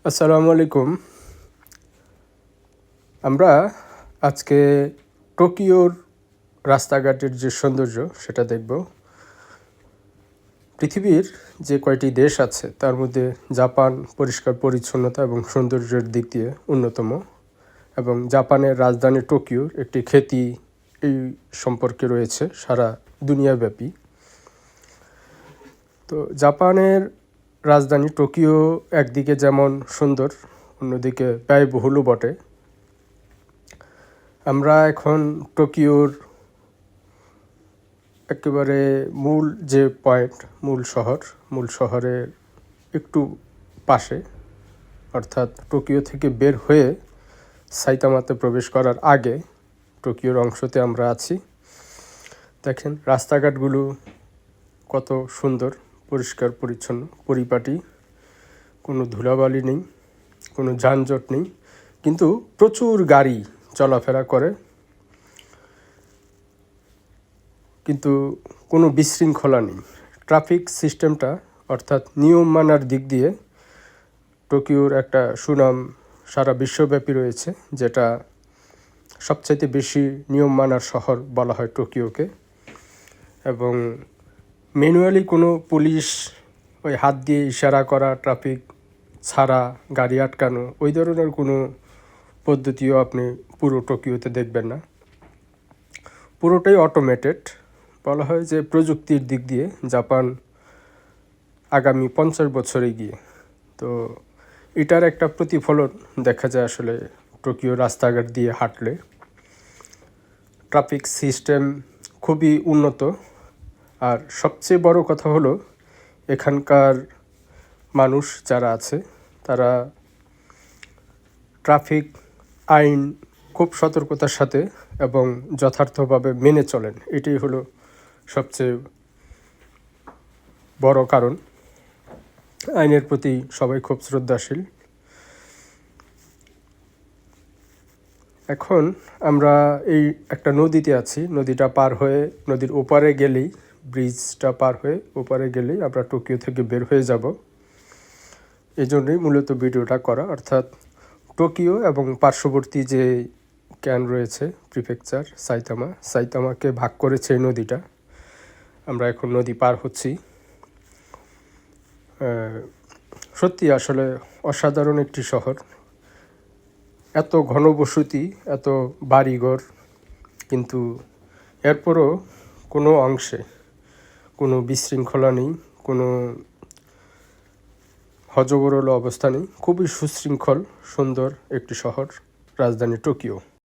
আসসালামু আলাইকুম। আমরা আজকে টোকিওর রাস্তাঘাটের যে সৌন্দর্য সেটা দেখব। পৃথিবীর যে কয়টি দেশ আছে তার মধ্যে জাপান পরিষ্কার পরিচ্ছন্নতা এবং সৌন্দর্যের দিক দিয়ে অন্যতম, এবং জাপানের রাজধানী টোকিওর একটি খ্যাতি এই সম্পর্কে রয়েছে সারা দুনিয়াব্যাপী। তো জাপানের রাজধানী টোকিও একদিকে যেমন সুন্দর, অন্যদিকে ব্যয়বহুলও বটে। আমরা এখন টোকিওর একেবারে মূল যে পয়েন্ট, মূল শহরের একটু পাশে, অর্থাৎ টোকিও থেকে বের হয়ে সাইতামাতে প্রবেশ করার আগে টোকিওর অংশতে আমরা আছি। দেখেন রাস্তাঘাটগুলো কত সুন্দর, পরিষ্কার পরিচ্ছন্ন, পরিপাটি, কোনো ধুলাবালি নেই, কোনো যানজট নেই, কিন্তু প্রচুর গাড়ি চলাফেরা করে, কিন্তু কোনো বিশৃঙ্খলা নেই। ট্রাফিক সিস্টেমটা অর্থাৎ নিয়ম মানার দিক দিয়ে টোকিওর একটা সুনাম সারা বিশ্বব্যাপী রয়েছে, যেটা সবচাইতে বেশি নিয়ম মানার শহর বলা হয় টোকিওকে। এবং ম্যানুয়ালি কোনো পুলিশ ওই হাত দিয়ে ইশারা করা, ট্রাফিক ছাড়া, গাড়ি আটকানো, ওই ধরনের কোনো পদ্ধতিও আপনি পুরো টোকিওতে দেখবেন না। পুরোটাই অটোমেটেড। বলা হয় যে প্রযুক্তির দিক দিয়ে জাপান আগামী 50 বছরে গিয়ে, তো এটার একটা প্রতিফলন দেখা যায় আসলে টোকিও রাস্তাঘাট দিয়ে হাঁটলে। ট্রাফিক সিস্টেম খুবই উন্নত, আর সবচেয়ে বড় কথা হলো এখানকার মানুষ যারা আছে তারা ট্রাফিক আইন খুব সতর্কতার সাথে এবং যথার্থভাবে মেনে চলেন। এটাই হলো সবচেয়ে বড় কারণ। আইনের প্রতি সবাই খুব শ্রদ্ধাশীল। এখন আমরা এই একটা নদীতে আছি। নদীটা পার হয়ে নদীর ওপারে গেলেই, ব্রিজটা পার হয়ে ওপারে গেলেই আমরা টোকিও থেকে বের হয়ে যাব। এই জন্যই মূলত ভিডিওটা করা, অর্থাৎ টোকিও এবং পার্শ্ববর্তী যে ক্যান রয়েছে প্রিফেকচার সাইতামাকে ভাগ করেছে এই নদীটা। আমরা এখন নদী পার হচ্ছি। সত্যি আসলে অসাধারণ একটি শহর। এত ঘনবসতি, এত বাড়িঘর, কিন্তু এরপরও কোনো অংশে কোনো বিশৃঙ্খলা নেই, কোনো হজবরল অবস্থা নেই। খুবই সুশৃঙ্খল সুন্দর একটি শহর রাজধানী টোকিও।